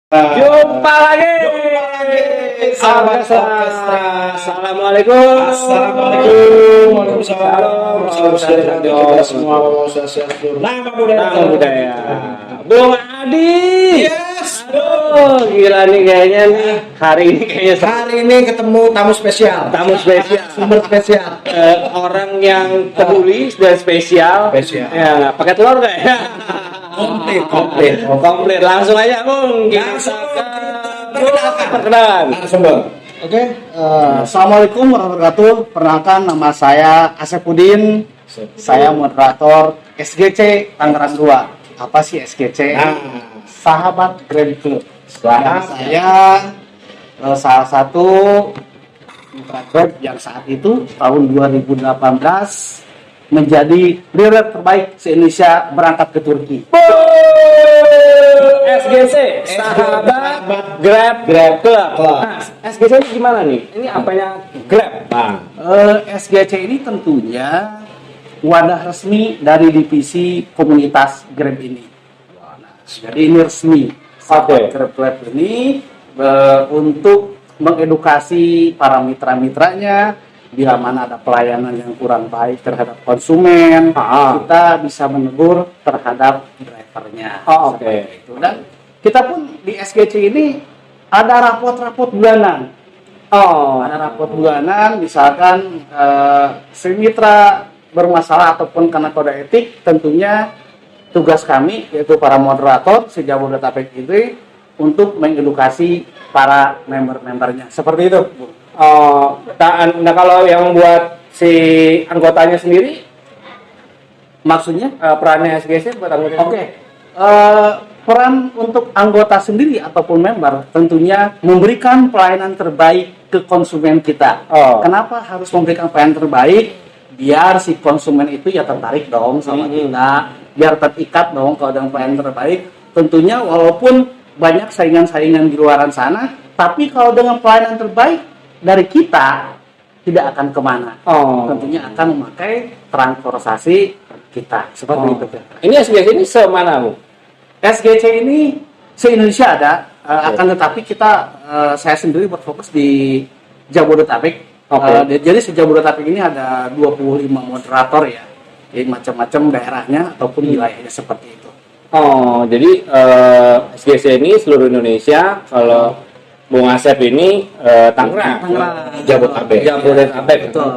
Jumpa lagi. Sahabat orkestra. Assalamualaikum. Assalamualaikum. Waalaikumsalam. Kita semua nama budaya. Bung Adi. Yes. Aduh, gila nih kayaknya nih. Hari ini ketemu tamu spesial. Sumber spesial. Orang yang peduli dan spesial. Ya, pakai telur nggak ya? Komplit. Langsung aja, Bung. Perkenalan. Oke, Assalamualaikum warahmatullahi wabarakatuh. Perkenalkan, nama saya Asepudin. Saya moderator SGC Tangerang 2. Apa sih SGC? Sahabat Grand Club. Dan saya salah satu mitra Grab yang saat itu tahun 2018 menjadi rider terbaik se-Indonesia berangkat ke Turki. SGC, Sahabat Grab Club. Nah, SGC ini gimana nih? Ini apanya Grab? SGC ini tentunya wadah resmi dari divisi komunitas Grab ini. Jadi ini resmi. Sahabat Grab Club ini untuk mengedukasi para mitra-mitranya bila mana ada pelayanan yang kurang baik terhadap konsumen, kita bisa menegur terhadap drivernya. Oke. Itu. Dan kita pun di SGC ini ada rapot-rapot bulanan. Ada rapot bulanan, misalkan si mitra bermasalah ataupun kena kode etik, tentunya tugas kami yaitu para moderator se-Jabodetabek itu untuk mengedukasi para member-membernya. Seperti itu, Bu. Nah kalau yang buat si anggotanya sendiri, Maksudnya? perannya SGC buat anggota. Oke. Peran untuk anggota sendiri ataupun member tentunya memberikan pelayanan terbaik ke konsumen kita. Kenapa harus memberikan pelayanan terbaik? Biar si konsumen itu ya tertarik dong sama kita, biar terikat dong kalau dengan pelayanan terbaik. Tentunya walaupun banyak saingan-saingan di luaran sana, tapi kalau dengan pelayanan terbaik dari kita tidak akan kemana. Tentunya akan memakai transportasi kita. Seperti itu. Ini SGC ini semana, Bu? SGC ini se-Indonesia ada, akan tetapi saya sendiri berfokus di Jabodetabek. Jadi se-Jabodetabek ini ada 25 moderator ya. Jadi macam-macam daerahnya ataupun wilayahnya seperti itu. Jadi SGC ini seluruh Indonesia. Kalau Bung Asep ini Tangerang. Jabodetabek. Betul.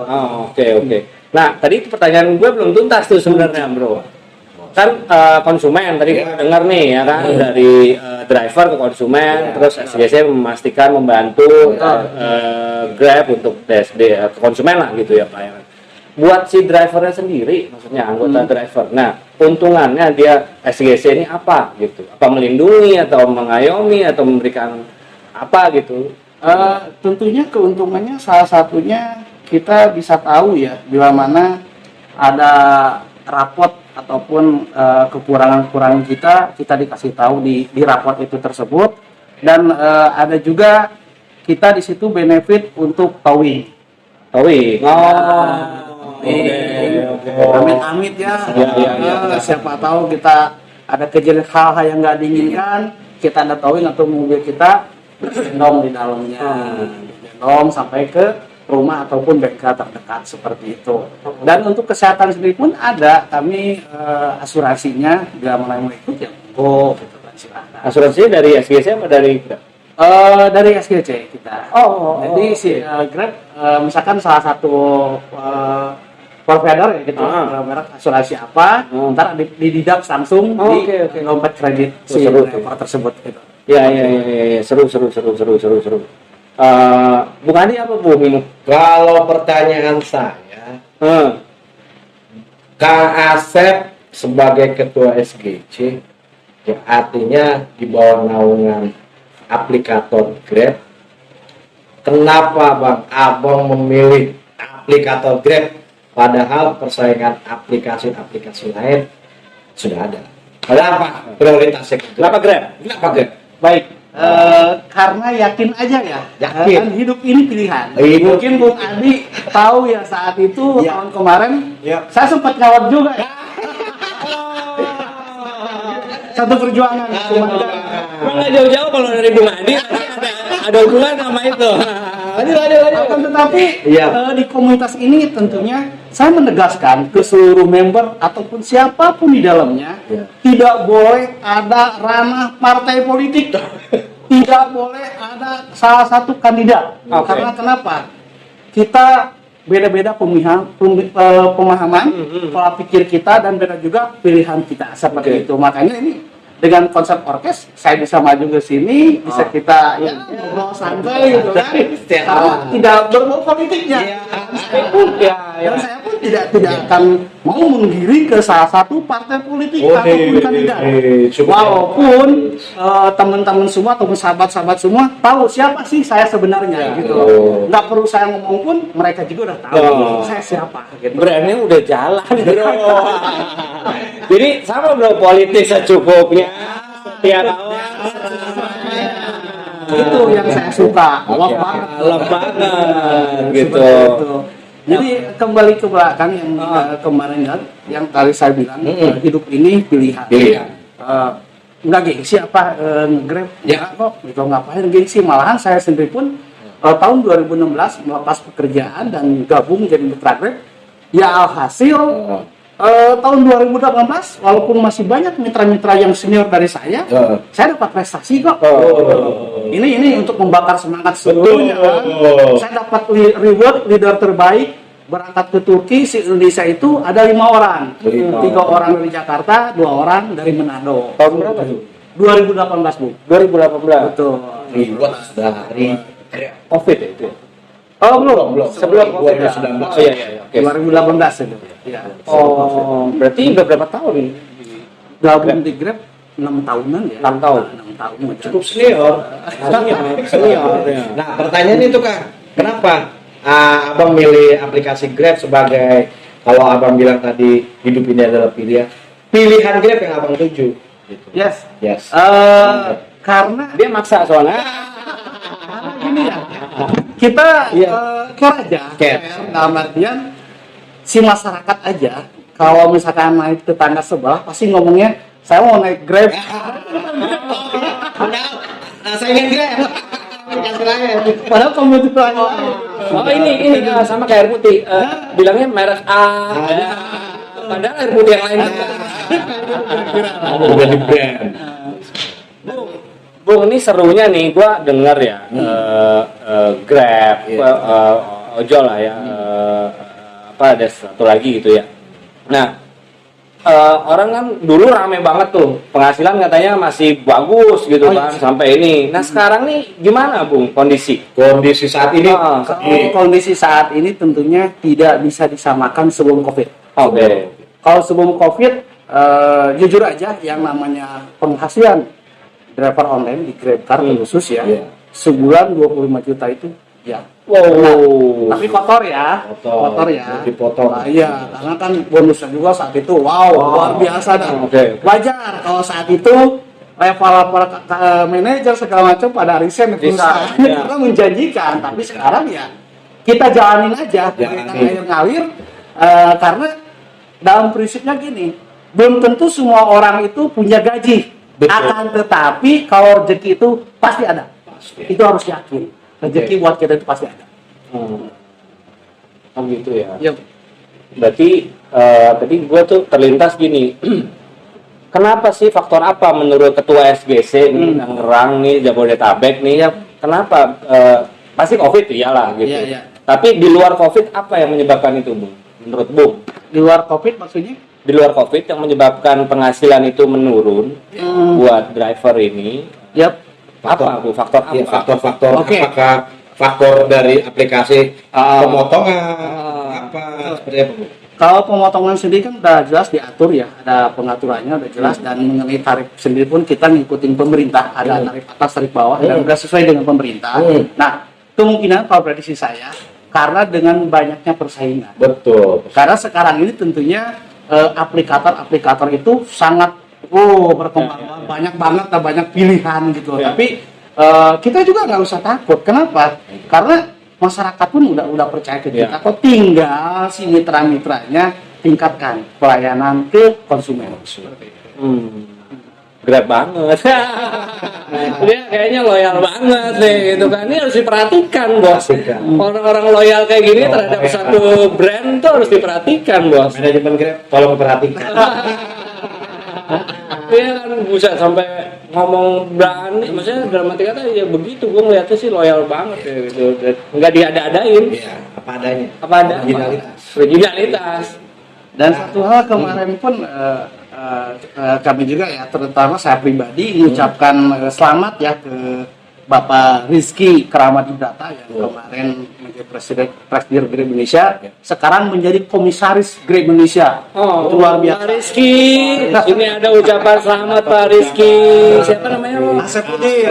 Oke. Nah, tadi pertanyaan gue belum tuntas tuh sebenarnya, Bro. Kan konsumen tadi kita dengar nih ya kan, dari driver ke konsumen, terus SGC memastikan membantu Grab untuk DSD ke konsumen lah gitu ya Pak. Buat si drivernya sendiri, maksudnya anggota driver. Nah, untungannya dia SGC ini apa gitu? Apa melindungi atau mengayomi atau memberikan apa gitu? Tentunya keuntungannya salah satunya kita bisa tahu ya bila mana ada rapot ataupun kekurangan-kekurangan kita dikasih tahu di rapot itu tersebut, dan ada juga kita di situ benefit untuk towing. Amit-amit ya. Siapa tahu kita ada kejadian hal-hal yang nggak diinginkan, kita ada towing atau mobil kita gendong di dalamnya, gendong sampai ke rumah ataupun bengkel terdekat seperti itu. Dan untuk kesehatan sendiri pun ada, kami asuransinya bila mana mau ikut ya monggo gitu kan, silakan. Asuransinya dari SGC apa dari dari SGC kita. Jadi si Grab misalkan salah satu provider ya gitu, merek asuransi apa, ntar dididak langsung di dompet kredit si driver tersebut gitu. Ya, seru. Bung Adi apa Bung ini? Kalau pertanyaan saya, Kang Asep sebagai ketua SGC, ya artinya di bawah naungan aplikator Grab. Kenapa Bang Abang memilih aplikator Grab padahal persaingan aplikasi-aplikasi lain sudah ada? Kenapa prioritasnya? Kenapa Grab? Baik. Karena yakin aja ya, kan hidup ini pilihan. Mungkin Bung Adi tahu ya saat itu tahun kemarin saya sempat ngawat juga ya. Satu perjuangan. Emang nggak jauh-jauh kalau dari Bung Adi ada hubungan sama itu. Lanjut. Akan tetapi Iya. di komunitas ini tentunya saya menegaskan ke seluruh member ataupun siapapun di dalamnya Iya. tidak boleh ada ranah partai politik, tidak boleh ada salah satu kandidat. Oke. Karena kenapa? Kita beda-beda pemahaman, pola pikir kita dan beda juga pilihan kita seperti itu. Makanya ini dengan konsep orkes saya bisa maju ke sini, bisa kita ya ngobrol santai gitu kan. Karena tidak berbau politiknya. Dan saya pun tidak akan mau menggiring ke salah satu partai politik ataupun kandidat. Walaupun teman-teman semua ataupun sahabat-sahabat semua tahu siapa sih saya sebenarnya gitu. Nggak perlu saya ngomong pun mereka juga udah tahu saya siapa gitu. Brandnya udah jalan bro. Jadi sama bro, politik secukupnya. Setiap kawan. Itu yang saya suka. Love banget. Love banget gitu. Seperti itu. Jadi kembali ke belakang yang kemarin yang tadi saya bilang hidup ini pilihan. Nggak gengsi apa nge-grab ya kok itu ngapain gengsi, malahan saya sendiri pun tahun 2016 melepas pekerjaan dan gabung jadi mitra Grab ya, alhasil tahun 2018 walaupun masih banyak mitra-mitra yang senior dari saya dapat prestasi kok. Ini untuk membakar semangat seluruhnya. Saya dapat reward leader terbaik berangkat ke Turki se-Indonesia itu ada 5 orang, 3 orang dari Jakarta, 2 orang dari Manado. Tahun berapa tuh? 2018 Bu. 2018. Betul. Reward dari COVID ya itu. Oh belum. Sebelum COVID ya. 2019. Oh iya. Oke. 2018 itu. Ya. Oh, berarti udah berapa tahun nih? Gabung di Grab 6 tahunan ya. 6 tahun. 6 tahun. Cukup senior. Senior. Ya. Nah, pertanyaan itu Kang, kenapa Abang milih aplikasi Grab sebagai, kalau Abang bilang tadi hidup ini adalah pilihan Grab yang Abang tuju? Gitu. Yes. Karena Dia maksa soalnya. gini ya. Kita care aja. Care. Dalam artian si masyarakat aja kalau misalkan naik ke tangga sebelah pasti ngomongnya saya mau naik Grab. Saya ingin Grab. Padahal komunitas lain. Oh ini sama kayak air putih. Bilangnya merek A. Padahal air putih yang lain. Udah di brand. Bung, ini serunya nih, gua dengar ya Grab, ojol lah ya, apa ada satu lagi gitu ya. Nah, orang kan dulu rame banget tuh, penghasilan katanya masih bagus gitu kan, sampai ini. Nah sekarang nih gimana Bung kondisi saat ini? Kondisi saat ini tentunya tidak bisa disamakan sebelum COVID. Oke. Kalau sebelum COVID, jujur aja yang namanya penghasilan driver online di GrabCar khusus ya, sebulan 25 juta itu ya. Wow. Tapi kotor ya. Dipotong. Nah, iya, karena kan bonusnya juga saat itu luar biasa dah. Oke. Wajar kalau saat itu level manajer segala macam pada resign Bisa, karena menjanjikan, tapi sekarang ya kita jalanin aja, kita ngalir karena dalam prinsipnya gini, belum tentu semua orang itu punya gaji. Betul. Akan tetapi kalau rezeki itu pasti ada. Itu harus yakin. Rezeki buat kita itu pasti ada. Oh gitu ya. Yep. Berarti tadi gue tuh terlintas gini. Kenapa sih, faktor apa menurut ketua SGC nih, Tangerang nih, Jabodetabek nih, kenapa pasti COVID iyalah gitu. Iya. Tapi di luar COVID apa yang menyebabkan itu, Bung? Menurut Bung? Di luar COVID maksudnya? Di luar COVID yang menyebabkan penghasilan itu menurun buat driver ini. Yap. Apa Bu? Faktor apa? Ya, faktor-faktor. Oke. Apakah faktor dari aplikasi pemotongan apa seperti apa Bu? Kalau pemotongan sendiri kan udah jelas diatur ya, ada pengaturannya udah jelas, dan mengenai tarif sendiri pun kita ngikutin pemerintah, ada tarif atas, tarif bawah, dan udah sesuai dengan pemerintah. Nah, kemungkinan kalau prediksi saya, karena dengan banyaknya persaingan. Betul. Karena sekarang ini tentunya aplikator itu sangat berkembang, banyak banget, banyak pilihan gitu. Tapi kita juga nggak usah takut. Kenapa? Karena masyarakat pun udah percaya ke kita. Kok tinggal si mitra-mitranya tingkatkan pelayanan ke konsumen. Grab banget. Dia kayaknya loyal banget deh gitu kan. Ini harus diperhatikan, Bos. Orang-orang loyal kayak gini terhadap satu brand tuh harus diperhatikan, Bos. Manajemen Grab tolong perhatikan. Iya kan bisa sampai ngomong berani, maksudnya dalam arti kata ya begitu, gue ngeliatnya sih loyal banget ya gitu, nggak diada-adain. Iya, apa adanya. Apa ada? Originalitas. Dan satu hal kemarin pun kami juga ya, terutama saya pribadi mengucapkan selamat ya ke Bapak Rizky Kramadibrata yang kemarin menjadi Presiden Grab Indonesia, sekarang menjadi Komisaris Grab Indonesia. Itu luar biasa. Pak Rizky, ini ada ucapan selamat Pak Rizky. Siapa namanya?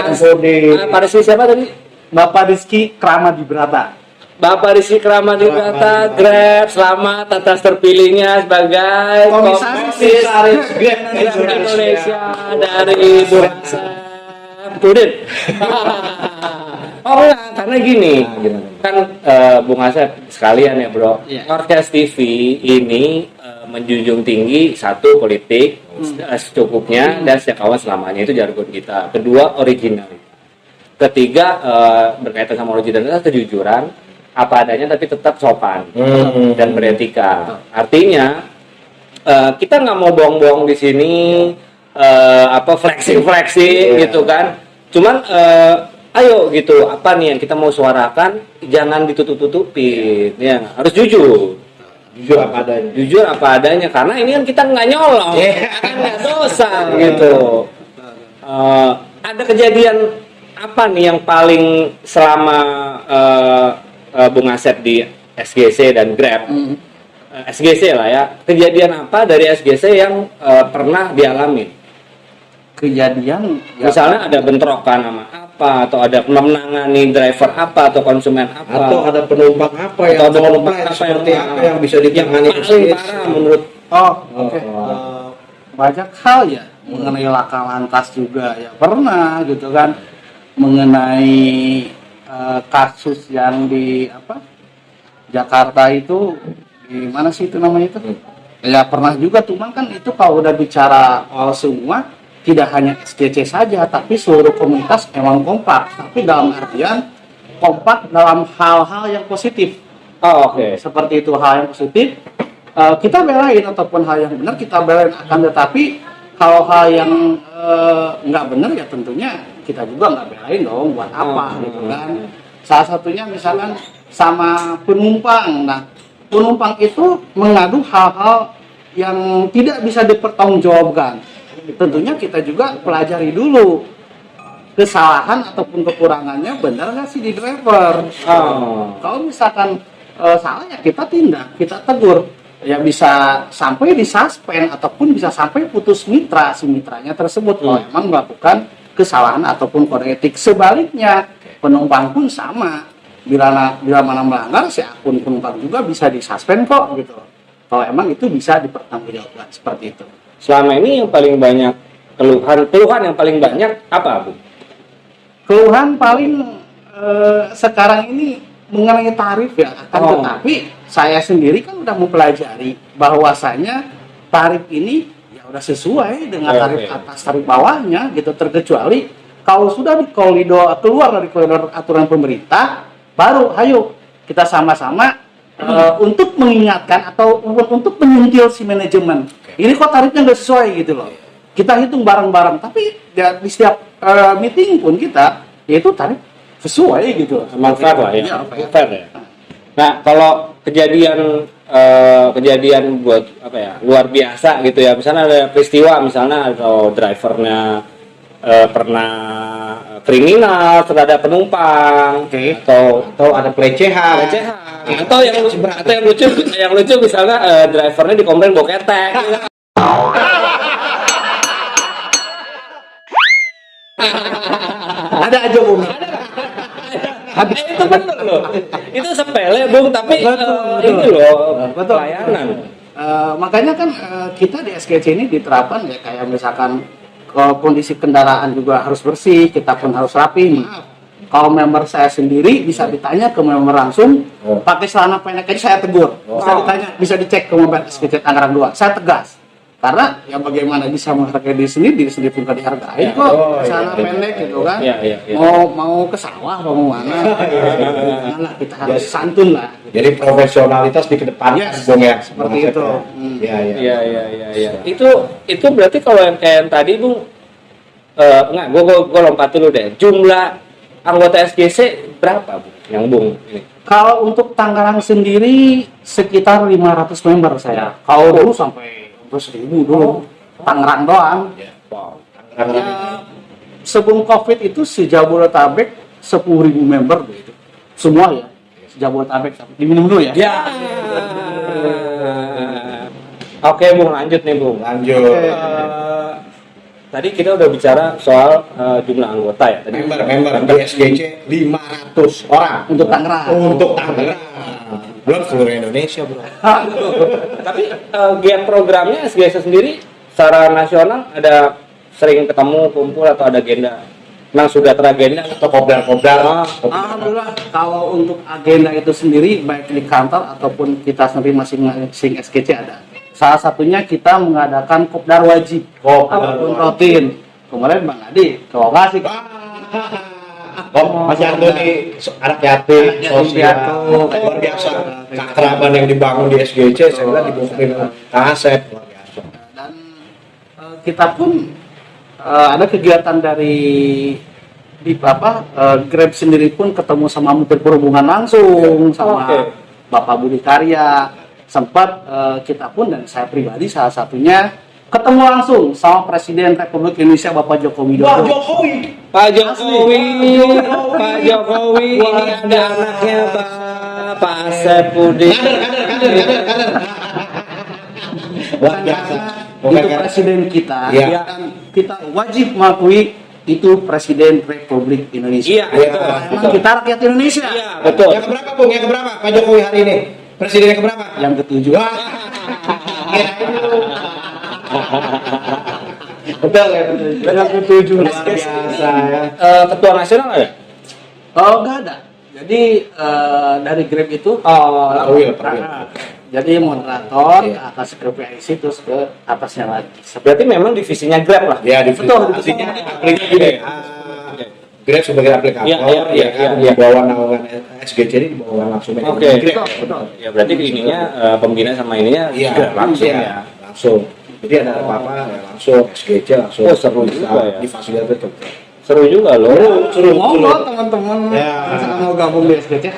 Asepudin. Pak Rizky siapa tadi? Bapak Rizky Kramadibrata. Bapak Rizky Kramadibrata, Grab, selamat atas terpilihnya sebagai Komisaris Grab Indonesia dari Bursa Pudin. Oh enggak, karena gini, kan Bung Asep sekalian ya bro, Orkes TV ini menjunjung tinggi satu politik secukupnya dan sejak awal selamanya, itu jargon kita. Kedua originalitas. Ketiga berkaitan sama originalitas, kejujuran, apa adanya tapi tetap sopan dan beretika. Artinya kita nggak mau bohong-bohong di sini, flexing gitu kan. Cuman ayo gitu, apa nih yang kita mau suarakan, jangan ditutup-tutupin, ya harus jujur. Jujur apa adanya, karena ini kan kita nggak nyolong, kan nggak dosa gitu. Ada kejadian apa nih yang paling selama Bung Asep di SGC dan Grab, SGC lah ya, kejadian apa dari SGC yang pernah dialami? Kejadian Misalnya ada bentrokan sama apa, atau ada menangani driver apa, atau konsumen apa, atau ada penumpang apa yang atau ada penumpang komplain, apa seperti yang apa yang bisa ditangani paling parah menurut. Oke. Banyak hal ya mengenai laka lantas juga ya pernah gitu kan, mengenai kasus yang di Jakarta itu, di mana sih itu namanya itu? Ya pernah juga, cuman kan itu kalau udah bicara semua, tidak hanya SGC saja, tapi seluruh komunitas emang kompak, tapi dalam artian kompak dalam hal-hal yang positif. Oke. Seperti itu, hal yang positif kita belain, ataupun hal yang benar kita belain, akan tetapi hal-hal yang nggak benar ya tentunya kita juga nggak belain dong, buat apa gitu kan. Salah satunya misalkan sama penumpang. Nah, penumpang itu mengadu hal-hal yang tidak bisa dipertanggungjawabkan. Tentunya kita juga pelajari dulu kesalahan ataupun kekurangannya benar nggak sih di driver. Kalau misalkan salah ya kita tindak, kita tegur. Ya bisa sampai disuspend ataupun bisa sampai putus mitra si mitranya tersebut kalau emang melakukan kesalahan ataupun kode etik. Sebaliknya penumpang pun sama, bila mana melanggar si akun penumpang juga bisa disuspend kok gitu, kalau emang itu bisa dipertanggungjawabkan seperti itu. Selama ini yang paling banyak keluhan yang paling banyak apa, Bu? Keluhan paling sekarang ini mengenai tarif ya, akan tetapi saya sendiri kan udah mempelajari bahwasanya tarif ini ya udah sesuai dengan tarif atas, tarif bawahnya gitu, terkecuali kalau sudah keluar dari koridor aturan pemerintah, baru ayo kita sama-sama untuk mengingatkan atau untuk menyentil si manajemen. Ini kok tarifnya nggak sesuai gitu loh. Kita hitung bareng-bareng, tapi ya, di setiap meeting pun kita yaitu tarif sesuai gitu. Emang fair lah ya. Ya, fair ya. Nah, kalau kejadian buat apa ya, luar biasa gitu ya. Misalnya ada peristiwa misalnya atau drivernya pernah kriminal terhadap penumpang, atau ada pelecehan, atau yang lucu misalnya drivernya dikomplain bau ketek. Ada aja Bung. Itu bener loh, itu sepele Bung, tapi ini loh pelayanan. Makanya kan kita di SGC ini diterapkan ya, kayak misalkan kondisi kendaraan juga harus bersih, kita pun harus rapi. Kalau member saya sendiri bisa ditanya ke member langsung, pakai celana pendek aja saya tegur. Bisa ditanya, bisa dicek ke member SGC Tangerang 2, saya tegas. Karena ya bagaimana bisa menghargai diri sendiri pun gak dihargai kok. Sana pendek gitu kan. Mau ke sawah atau mau mana? Nah, kita harus santun lah. Jadi profesionalitas dikedepankan, Bung ya. Seperti itu. Iya. Itu berarti kalau yang kayak yang tadi Bung, enggak, gue lompat dulu deh. Jumlah anggota SGC berapa Bung? Yang Bung ini? Kalau untuk Tangerang sendiri sekitar 500 member saya. Kalau dulu sampai 1.000 dulu. Tangerang doang. Wow. Ya, sebelum COVID itu sejabodetabek 10.000 member begitu. Semua ya. Sejabodetabek. Diminum dulu ya. Oke Bung, lanjut nih Bung. Lanjut. Tadi kita udah bicara soal jumlah anggota ya. Tadi Member di SGC 500 orang Untuk Tangerang. untuk Tangerang. Belum seluruh Indonesia, Bro. Tapi giat programnya SGS sendiri secara nasional ada sering ketemu kumpul atau ada agenda? Memang sudah teragenda Atau kopdar-kopdar. Alhamdulillah kalau untuk agenda itu sendiri baik di kantor ataupun kita sendiri masing-masing SGC ada. Salah satunya kita mengadakan kopdar wajib ataupun rutin. Kemarin Bang Adi ke lokasi. Mas Antoni anak yatim, sosial, luar biasa. Keakraban yang dibangun di SGC, saya bilang dibukuin Kang Asep, luar biasa. Dan kita pun ada kegiatan dari Grab sendiri pun ketemu sama Menteri Perhubungan langsung sama Bapak Budi Karya. Sempat kita pun dan saya pribadi salah satunya ketemu langsung sama Presiden Republik Indonesia Bapak Joko Widodo. Pak Jokowi, ini ada anaknya Pak Asep Budi. Kader. Luar biasa. Itu presiden kita, Iya. dan kita wajib mengakui itu Presiden Republik Indonesia. Iya, Emang kita rakyat Indonesia. Iya, betul. Yang keberapa, Bung? Yang keberapa Pak Jokowi hari ini? Presiden yang keberapa? Yang ketujuh. Wah. Betul ya, Yang ketujuh. luar biasa ya. Ketua nasional ada? Oh, nggak ada. Jadi dari Grab itu Perwil. jadi moderator ke atas ke PIC terus ke atasnya lagi. Berarti memang divisinya Grab lah. Ya, di Betul. artinya gini. Grab sebagai aplikator, Iya. di bawah naungan SGC ini di bawah langsung Oke. Grab. Betul. Ya berarti ininya pembina sama ininya Iya, Grab langsung iya, ya. langsung. Jadi ada apa-apa ya langsung SGC langsung. Oh, seru juga ya. Difasilitasi ke Seru juga loh. seru. Monggo teman-teman Ya. yang mau gabung di SGC.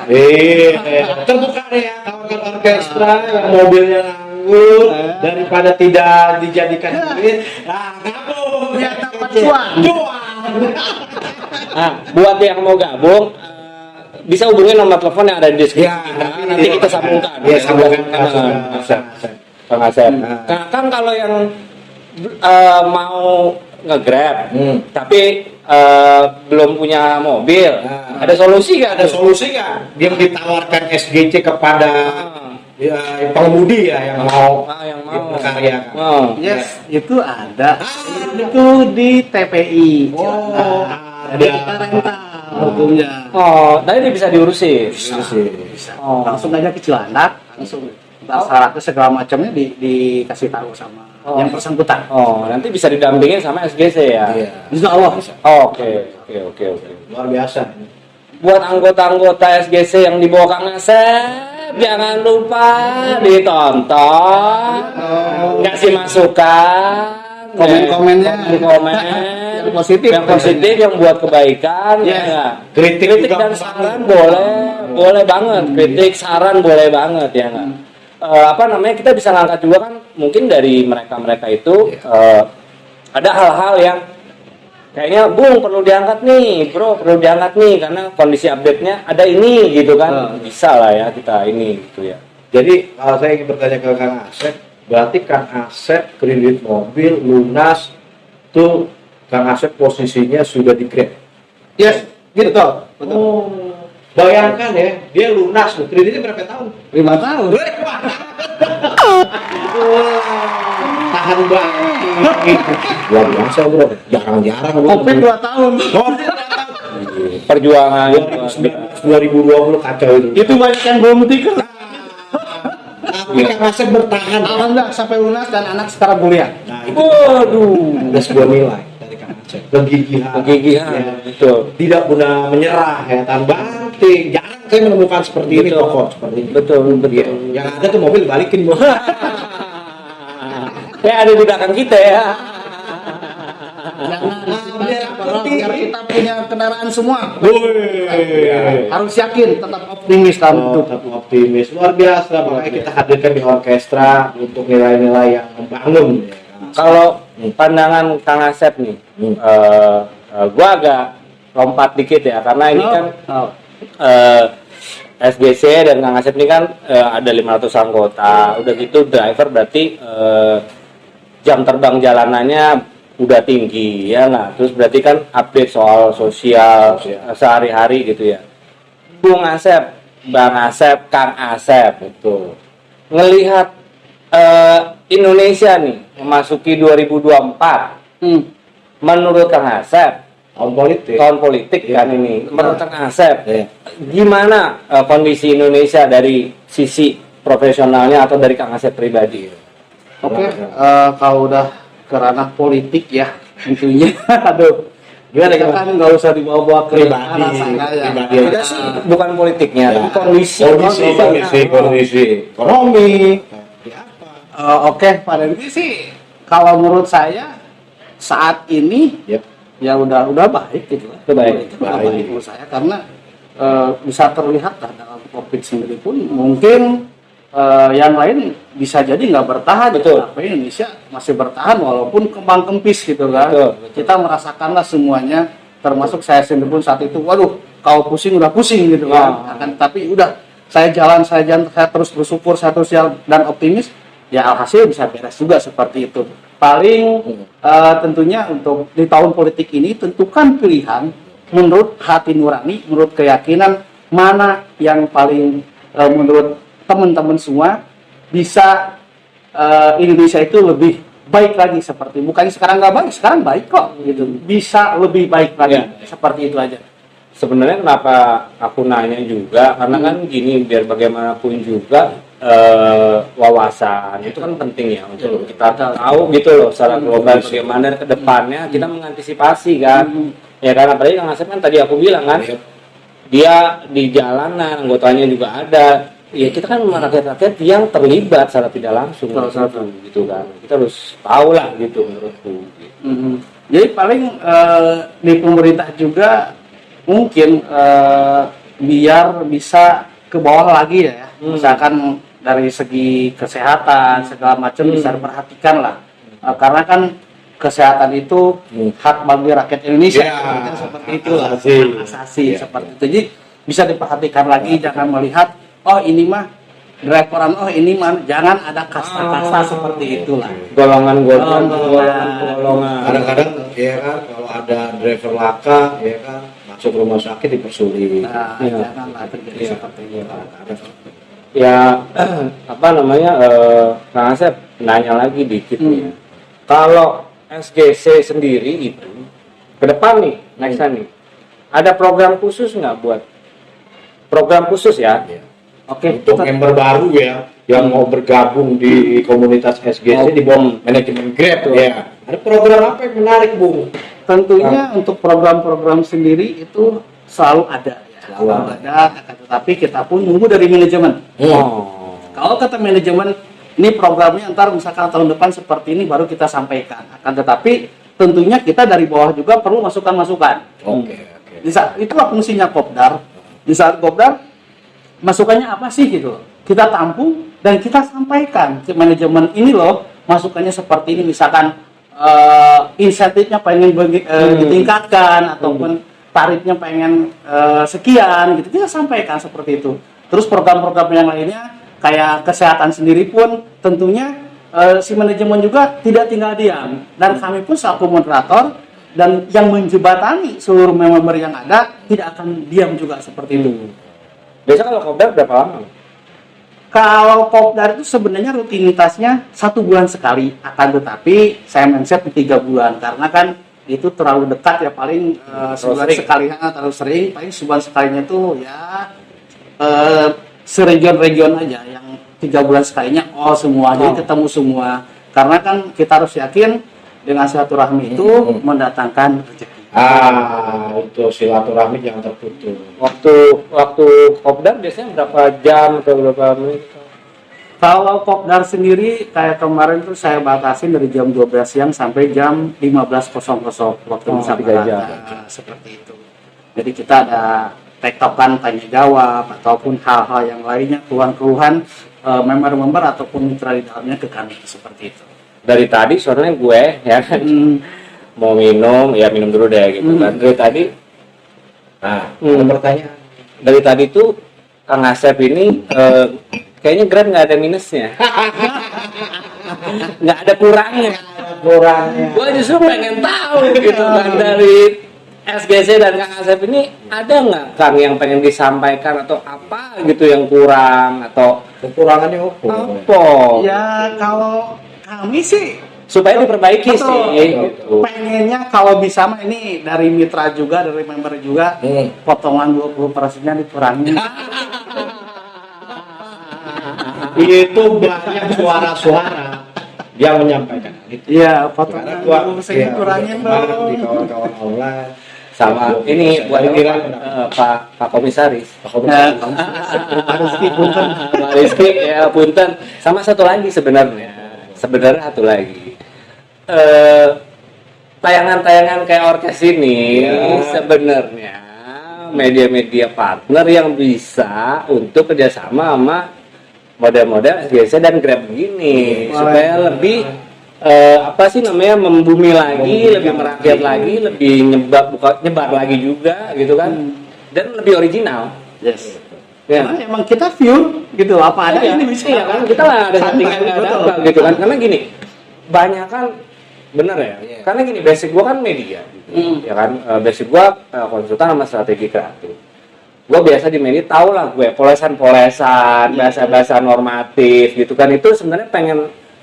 Terbuka deh ya kawan-kawan orkestra yang mobilnya nganggur daripada tidak dijadikan duit. Nah, gabung Biar dapat cuan. Nah, buat yang mau gabung bisa hubungin nomor telepon yang ada di deskripsi. Ya, nanti kita sambungkan. Iya, sambungkan Kang Asep. Nah, kan kalau yang mau nge-Grab tapi belum punya mobil, ada solusi nggak? Ada solusi nggak? Dia ditawarkan SGC kepada pengemudi ya yang mau berkarya. Yes, itu ada. Itu di TPI. Jadi kita rental hukumnya. Oh, tadi bisa diurusin. Bisa. Langsung aja ke Cilandak, langsung syaratnya segala macamnya dikasih tahu sama yang bersangkutan. Oh, nanti bisa didampingin sama SGC ya. Iya. Insya Allah. Oke. Luar biasa. Buat anggota-anggota SGC yang dibawa Kang Asep, jangan lupa ditonton, kasih masukan, Komen-komennya. komen Yang positif. yang buat kebaikan. Yes. Ya. Kritik juga dan saran boleh banget. Kritik, saran boleh banget ya nggak. Kita bisa ngangkat juga kan mungkin dari mereka itu ada hal-hal yang kayaknya Bung perlu diangkat nih, Bro perlu diangkat nih karena kondisi update-nya ada ini gitu kan. Bisa lah ya kita ini gitu ya. Jadi kalau saya ingin bertanya ke Kang Asep, berarti Kang Asep kredit mobil lunas tuh Kang Asep posisinya sudah di Grab. Yes, gitu. Betul. Bayangkan ya, dia lunas tuh kreditnya berapa tahun? 5 tahun. Tahan banget. Luar biasa bro, jarang-jarang. Covid 2 tahun. Perjuangan 2019, 2020 kacau itu. Itu banyak yang belum tikar. Tapi Kang Asep bertahan. Alhamdulillah sampai lunas dan anak sekarang kuliah. Nah, itu Waduh. ada sebuah nilai dari Kang Asep. Kegigihan. Kegigihan, betul. Tidak pernah menyerah ya, tan banting. Jarang saya menemukan seperti ini Betul. tokoh seperti ini. Betul, Iya. betul. Yang ada tuh mobil balikin, Bu. Kayak ada di belakang kita ya. Biar kita punya kendaraan semua. Woi. Harus yakin, tetap optimis dalam hidup. Tetap optimis, luar biasa. Makanya kita hadirkan di orkestra untuk nilai-nilai yang membangun. Kalau pandangan Kang Asep nih, gua agak lompat dikit ya, karena ini kan SGC dan Kang Asep ini kan ada 500 anggota. Udah gitu driver berarti jam terbang jalanannya udah tinggi ya nggak? Terus berarti kan update soal sosial sehari-hari gitu ya. Bung Asep, Bang Asep, Kang Asep itu ngelihat Indonesia nih memasuki 2024. Menurut Kang Asep, tahun politik kan ini. Menurut Kang Asep, gimana kondisi Indonesia dari sisi profesionalnya atau dari Kang Asep pribadi? Oke, kalau udah ke ranah politik ya tentunya, aduh, Gimana, kita kan nggak usah dibawa-bawa ke Pribadi, arah sana ya. pribadi. Kita sih bukan politiknya, tapi kondisi ekonomi. Oke, pada ini sih kalau menurut saya saat ini Yep. ya udah baik gitu. Itu baik. Itu udah baik menurut saya karena bisa terlihat lah dalam COVID sendiri pun mungkin yang lain bisa jadi nggak bertahan. Betul. Tapi Indonesia masih bertahan walaupun kembang kempis gitu kan. Betul. Kita merasakanlah semuanya, termasuk saya sendiri pun saat itu, waduh, kalau pusing udah pusing gitu kan. Akan tapi udah saya terus bersyukur, saya terus jalan dan optimis. Ya alhasil bisa beres juga seperti itu. Paling tentunya untuk di tahun politik ini tentukan pilihan menurut hati nurani, menurut keyakinan mana yang paling menurut teman-teman semua bisa Indonesia itu lebih baik lagi seperti bukannya sekarang nggak baik, sekarang baik kok gitu, bisa lebih baik lagi seperti itu aja. Sebenarnya kenapa aku nanya juga karena kan gini, biar bagaimanapun juga wawasan itu kan penting ya untuk kita tahu gitu loh secara global bagaimana ke depannya kita mengantisipasi kan. Ya kan apalagi Kang Asep kan tadi aku bilang kan dia di jalanan anggotanya juga ada. Ya kita kan rakyat-rakyat yang terlibat secara tidak langsung gitu kan. Kita harus tahu lah gitu menurutku. Jadi paling di pemerintah juga mungkin biar bisa ke bawah lagi ya. Misalkan dari segi kesehatan segala macam bisa diperhatikan lah. Karena kan kesehatan itu hak bagi rakyat Indonesia. Ya, Seperti itu lah. Asasi seperti itu. Jadi bisa diperhatikan lagi, jangan melihat oh ini mah driveran, oh ini mah jangan ada kasta-kasta seperti itulah. Golongan. Kadang-kadang ya kan kalau ada driver laka ya kan masuk rumah sakit dipersulit. Nah, janganlah terjadi seperti itu. Ya apa namanya Kang Asep nanya lagi dikit nih. Kalau SGC sendiri itu ke depan nih, next nih, ada program khusus nggak buat program khusus ya? Oke, untuk member baru ya yang mau bergabung di komunitas SGC di bawah manajemen Grab ya. Ada program apa yang menarik, Bung? Tentunya untuk program-program sendiri itu selalu ada ya. Selalu ada, akan tetapi kita pun nunggu dari manajemen. Kalau kata manajemen ini programnya ntar misalkan tahun depan seperti ini baru kita sampaikan. Akan tetapi tentunya kita dari bawah juga perlu masukan-masukan. Itulah fungsinya Kopdar. Di saat Kopdar masukannya apa sih gitu, kita tampung dan kita sampaikan ke manajemen ini loh masukannya seperti ini, misalkan insentifnya pengen ditingkatkan ataupun tarifnya pengen sekian gitu, kita sampaikan seperti itu. Terus program-program yang lainnya kayak kesehatan sendiri pun tentunya si manajemen juga tidak tinggal diam, dan kami pun selaku moderator dan yang menjembatani seluruh member yang ada tidak akan diam juga seperti itu. Biasa kalau Kopdar berapa lama? Kalau Kopdar itu sebenarnya rutinitasnya 1 bulan sekali, akan tetapi saya mindset di 3 bulan karena kan itu terlalu dekat ya, paling sebulan sekali terlalu sering, paling sebulan sekalinya itu ya seregion-region aja yang 3 bulan sekalinya all semua, jadi ketemu semua. Karena kan kita harus yakin dengan silaturahmi itu mendatangkan rezeki. Itu silaturahmi jangan terputus. Waktu kopdar biasanya berapa jam atau berapa menit? Kalau kopdar sendiri kayak kemarin tuh saya batasin dari jam 12 siang sampai jam 15.00 waktu bisa 3 jam. Seperti itu. Jadi kita ada tektokan tanya jawab ataupun hal-hal yang lainnya, keluhan-keluhan member-member ataupun mitra di dalamnya ke kami seperti itu. Dari tadi soalnya gue ya kan mau minum dulu deh gitu kan. Dari tadi ada pertanyaan. Dari tadi tuh Kang Asep ini kayaknya Grab nggak ada minusnya, nggak ada kurangnya. Gue justru pengen tahu gitu kan dari SGC dan Kang Asep ini ada nggak Kang yang pengen disampaikan atau apa gitu yang kurang atau Kekurangannya apa? Ya kalau kami sih supaya diperbaiki betul, sih. Gitu. pengennya kalau bisa mah ini dari mitra juga, dari member juga, potongan 20%-nya dikurangi. Itu banyak suara-suara yang menyampaikan itu. Iya, potongan 20% kurangin dong. Di kawan-kawan online Sama ini buat Pak Komisaris. Nah, punten. Pak Rizky ya punten. Sama satu lagi sebenarnya satu lagi. Tayangan-tayangan kayak orkes ini sebenarnya media-media partner yang bisa untuk kerjasama sama model-model SGC dan Grab begini supaya lebih membumi lagi, lebih merakyat lagi, lebih nyebar lagi juga gitu kan, dan lebih original. Yes. Ya. Karena emang kita view gitu apa ada ini bisa ya kan kita lah ada settingan nggak ada apa gitu kan, karena gini banyak kan bener ya, karena gini basic gua kan media gitu. Ya kan basic gua konsultan sama strategi kreatif. Gue biasa di media tau lah gue polesan-polesan bahasa-bahasa normatif gitu kan, itu sebenarnya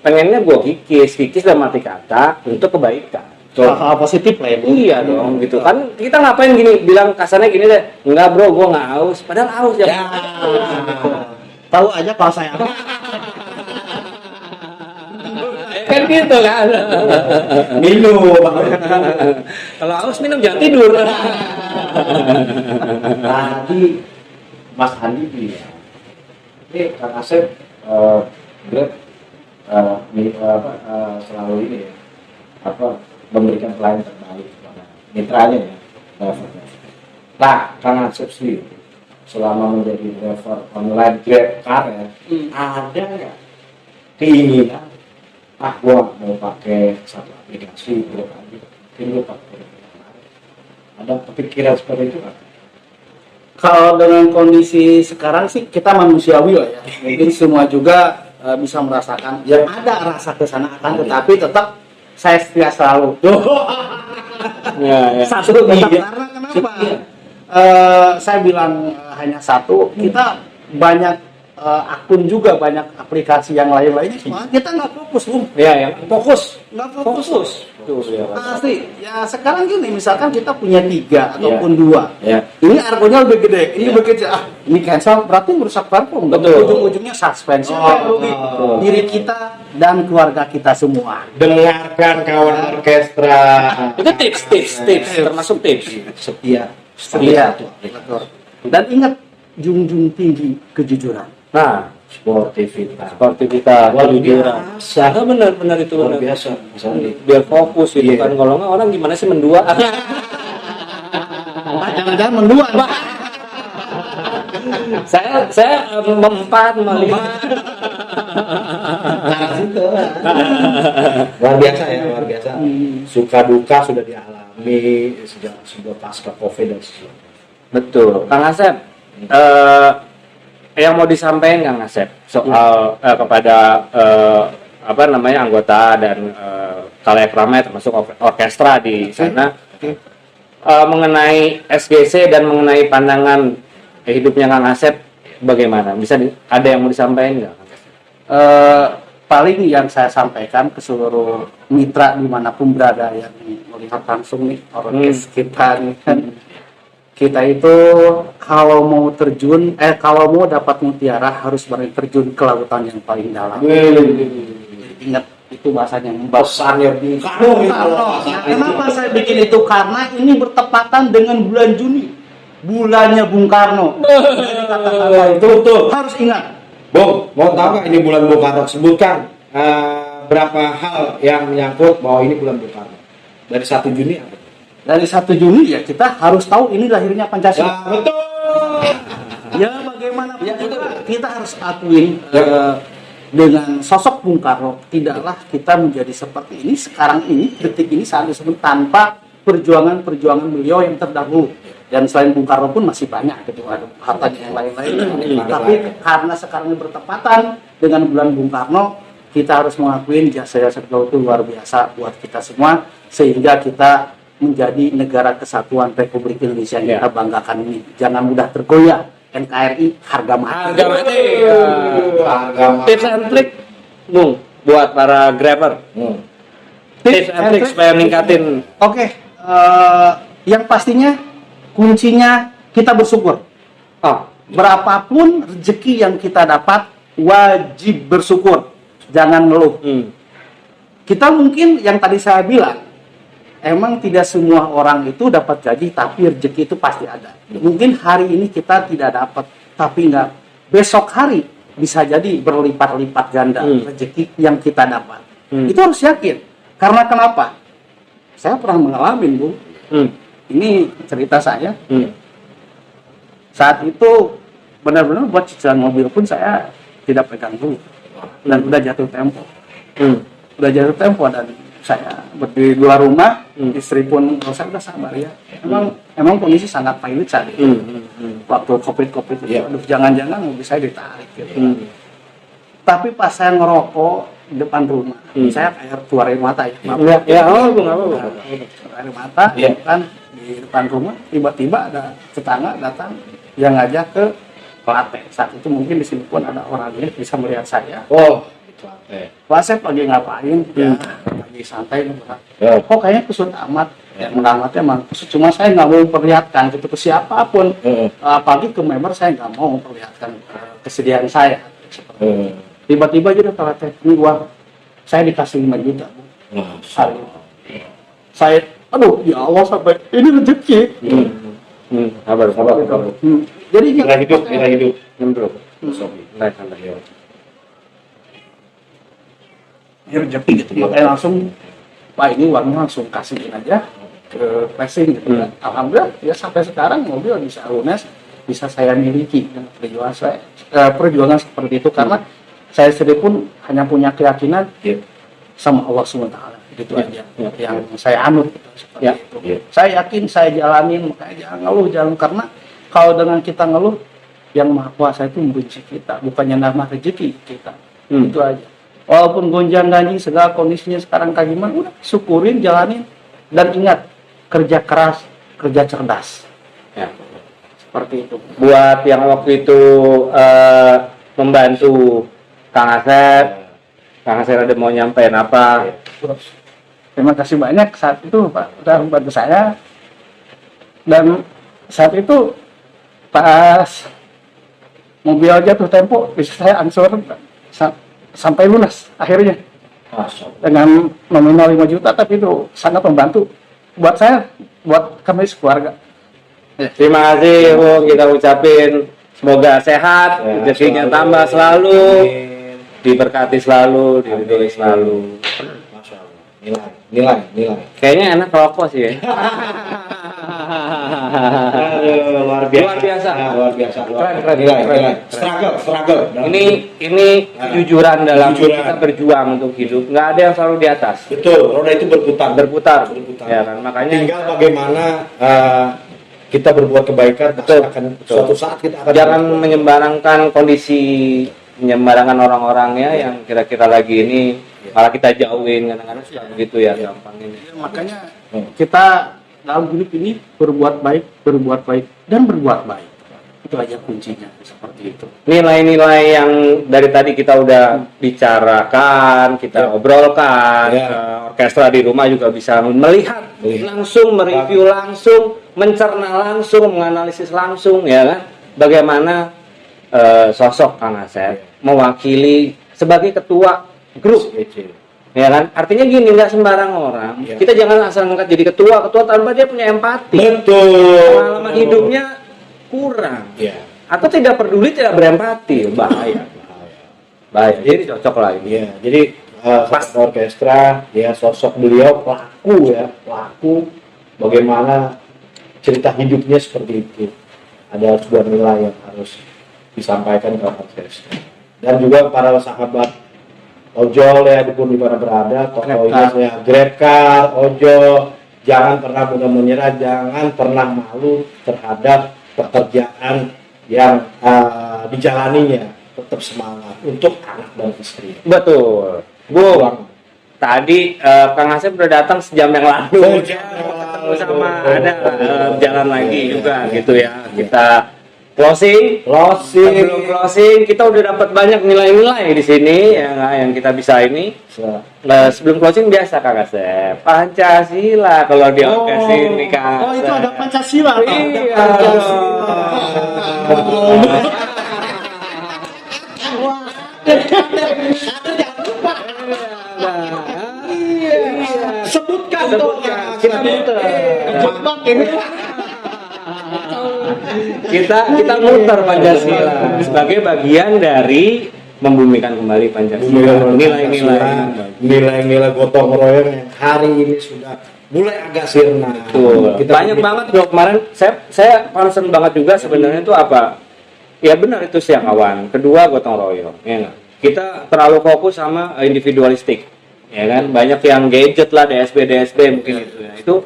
pengennya gue kikis dalam arti kata untuk kebaikan. Hal positif lah ya. Iya dong gitu kan, kita ngapain gini bilang kasarnya gini deh, enggak bro gue nggak haus, padahal haus ya. Tahu aja kalau saya kan gitu kan. minum. Kalau haus minum jangan tidur. Tadi Mas Andi bilang, ini Kang Asep Grab selalu ini ya, memberikan pelayanan terbaik kepada mitranya ya, driver. Nah, Kang Asep sendiri selama menjadi driver online Grab car ya, ada nggak keinginan gua mau pakai satu aplikasi Grab aja, lu pakai ada kepikiran seperti itu kan? kalau dengan kondisi sekarang sih kita manusiawi lah ya. Mungkin semua juga bisa merasakan yang ada rasa kesana akan, tetapi tetap saya setia selalu. Satu tetap karena kenapa? Saya bilang hanya satu, kita banyak akun juga, banyak aplikasi yang lain-lainnya, cuma kita nggak fokus, Bung. Ya, yang Nggak fokus. Tuh, ya. Pasti. Ya sekarang gini, misalkan kita punya 3 ataupun 2. Ya. Ini argonya lebih gede, ini begitu. Ini cancel, berarti merusak platform. Betul. Ujung-ujungnya suspensi. Diri kita dan keluarga kita semua. Dengarkan kawan orkestra. Itu tips, termasuk tips. Setia. Betul. Dan ingat, junjung tinggi kejujuran. Nah, Sportivitas. kejujuran. Nah, benar itu Luar benar. biasa. Misalnya Biar fokus gitu Iya. kan. Kalau nggak orang gimana sih mendua? Jangan-jangan mendua. saya memempat melihat. luar biasa ya, luar biasa. Suka duka sudah dialami sudah pasca COVID dan sebagainya. Betul. Kang Asep, yang mau disampaikan Kang Asep soal kepada anggota dan khalayak ramai termasuk orkestra di sana mengenai SGC dan mengenai pandangan hidupnya Kang Asep bagaimana? Ada yang mau disampaikan nggak? Paling yang saya sampaikan ke seluruh mitra dimanapun berada yang melihat langsung nih orkes kita nih kan, kita itu kalau mau dapat mutiara harus terjun ke lautan yang paling dalam. Ingat itu bahasanya Pesannya Bung Karno itu. Nah, kenapa saya bikin itu? Karena ini bertepatan dengan bulan Juni, bulannya Bung Karno. Jadi kata-kata itu Betul. harus ingat. Bung, mau tahu nggak ini bulan Bung Karno? Sebutkan berapa hal yang menyangkut bahwa ini bulan Bung Karno. Dari 1 Juni apa? Dari 1 Juni ya kita harus tahu ini lahirnya Pancasila. Betul. Ya bagaimana ya, kita harus akuin dengan sosok Bung Karno tidaklah kita menjadi seperti ini sekarang ini, detik ini, saat ini tanpa perjuangan beliau yang terdahulu. Dan selain Bung Karno pun masih banyak gitu, ada hartanya yang lain-lain. Tapi karena sekarang ini bertepatan dengan bulan Bung Karno, kita harus mengakuin jasa-jasa beliau itu luar biasa buat kita semua, sehingga kita menjadi negara kesatuan Republik Indonesia yang kita banggakan ini. Jangan mudah tergoyah. NKRI harga mati. Tips and trick, Bung, buat para grabber. Tips and trick supaya meningkatin. Oke, yang pastinya kuncinya kita bersyukur. Berapapun rezeki yang kita dapat, wajib bersyukur. Jangan ngeluh. Kita mungkin yang tadi saya bilang, emang tidak semua orang itu dapat gaji, tapi rezeki itu pasti ada. Mungkin hari ini kita tidak dapat, tapi enggak. Besok hari bisa jadi berlipat-lipat ganda rezeki yang kita dapat. Itu harus yakin. Karena kenapa? Saya pernah mengalami, Bu. Ini cerita saya. Saat itu benar-benar buat cicilan mobil pun saya tidak pegang dulu. Dan udah jatuh tempo. Dan saya berdiri di luar rumah, istri pun saya udah sabar ya. Emang kondisi sangat pahit saat itu. Waktu covid itu, aduh jangan-jangan mobil saya ditarik gitu. Tapi pas saya ngerokok di depan rumah, saya kayak keluar air mata ya. Air mata, kan di depan rumah, tiba-tiba ada tetangga datang yang ngajak ke Klaten. Saat itu mungkin di sini pun ada orangnya bisa melihat saya. Wah, saya lagi ngapain? Ya, lagi santai nih. Kok kayaknya kusut amat. Ya, amatnya emang kusut. Cuma saya nggak mau memperlihatkan gitu ke siapapun. Apalagi ke member saya nggak mau memperlihatkan kesedihan saya. Tiba-tiba aja kalau ini uang saya dikasih 5 juta. Hari ini. Saya, aduh ya Allah sampai ini rezeki. Sabar. Jadi Nilai hidup. Ya rezeki gitu, makanya langsung Pak ini uangnya langsung kasihin aja ke racing gitu kan. Alhamdulillah ya sampai sekarang mobil bisa lunas, bisa saya miliki dengan perjuangan seperti itu karena saya sendiri pun hanya punya keyakinan sama Allah SWT gitu aja yang saya anut gitu, seperti itu. Saya yakin saya jalanin, makanya jangan ngeluh, karena kalau dengan kita ngeluh yang Maha Kuasa itu membenci kita, bukannya nambah rezeki kita. Itu aja. Walaupun gonjang ganjing segala kondisinya sekarang kayak gimana, udah syukurin, jalanin, dan ingat kerja keras, kerja cerdas. Ya. Seperti itu. Buat yang waktu itu membantu Kang Asep ada mau nyampein apa? Terima kasih banyak saat itu Pak, udah membantu saya. Dan saat itu pas mobil jatuh tempo bisa saya ansur sampai lunas akhirnya dengan nominal 5 juta, tapi itu sangat membantu buat saya, buat kami sekeluarga. Terima kasih Bung, kita ucapin semoga sehat, rezekinya tambah selalu, diberkati selalu, diridhoi selalu. Masya Allah. Nilai. Kayaknya enak rokok sih ya. Luar biasa. Keren. Struggle. Ini kejujuran dalam kita berjuang untuk hidup. Nggak ada yang selalu di atas. Betul. Roda itu berputar. Ya kan, makanya tinggal bagaimana kita berbuat kebaikan. Betul. Suatu saat kita akan jangan menyebarangkan menyebarangkan orang-orang ya yang kira-kira lagi ini malah kita jauhin, kadang-kadang suka begitu ya gampangnya. Makanya kita dalam hidup ini berbuat baik dan berbuat baik. Itu aja kuncinya, seperti itu. Nilai-nilai yang dari tadi kita udah bicarakan, kita obrolkan, orkestra di rumah juga bisa melihat langsung, mereview langsung, mencerna langsung, menganalisis langsung ya kan, bagaimana sosok Kang Asep mewakili sebagai ketua grup, ya kan? Artinya gini, nggak sembarang orang. Kita jangan asal ngangkat jadi ketua tanpa dia punya empati. Betul. Pengalaman hidupnya kurang. Atau tidak peduli, tidak berempati, bahaya. Jadi cocok lah ini. Iya, jadi pas orkestra, ya sosok beliau pelaku bagaimana cerita hidupnya seperti itu. Ada sebuah nilai yang harus disampaikan ke orkestra. Dan juga para sahabat ojol ya, di mana berada, tokohnya saya Grabcar, ojol, jangan pernah mudah menyerah, jangan pernah malu terhadap pekerjaan yang dijalaninya, tetap semangat untuk anak dan istri. Betul, Bu. Tadi Kang Asep udah datang sejam yang lalu. Ketemu sama ada jalan lagi juga gitu ya. Kita closing. Sebelum closing kita udah dapat banyak nilai-nilai di sini yang kita bisa ini. Sebelum closing biasa Kang Asep, Pancasila kalau di orkes ini Kang. Oh, itu ada Pancasila. Iya. Sebutkan. Kita muter. Kita muter Pancasila sebagai bagian dari membumikan kembali Pancasila. Nilai-nilai gotong royong yang hari ini sudah mulai agak sirna. Banyak banget bro, kemarin saya concern banget juga sebenarnya itu apa? Ya benar itu sih kawan. Kedua gotong royong, ya nggak? Kita terlalu fokus sama individualistik, ya kan? Banyak yang gadget lah, DSP mungkin itu. Ya. Itu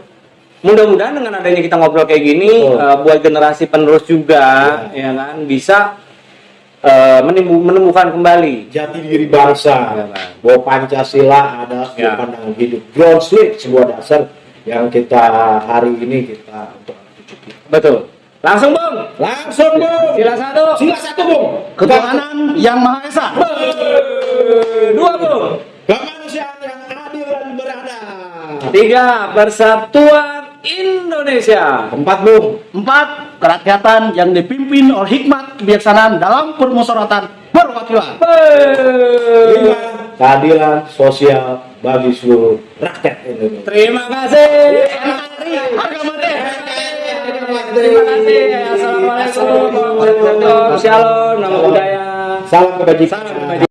mudah-mudahan dengan adanya kita ngobrol kayak gini, buat generasi penerus juga, ya kan? Bisa menemukan kembali jati diri bangsa, ya kan? Bahwa Pancasila adalah sebuah pandangan hidup, groundslip, sebuah dasar yang kita hari ini kita untuk cuci. Betul. Langsung Bung. Sila satu Bung. Ketuhanan yang Maha Esa. Dua Bung. Kemanusiaan yang adil dan beradab. 3. Persatuan Indonesia. 4 Bung. 4. Kerakyatan yang dipimpin oleh hikmat kebijaksanaan dalam permusyawaratan perwakilan. 5. Keadilan sosial bagi seluruh rakyat Indonesia. Terima kasih. Terima kasih. Assalamualaikum warahmatullahi wabarakatuh. Shalom, nama budaya. Salam kebajikan.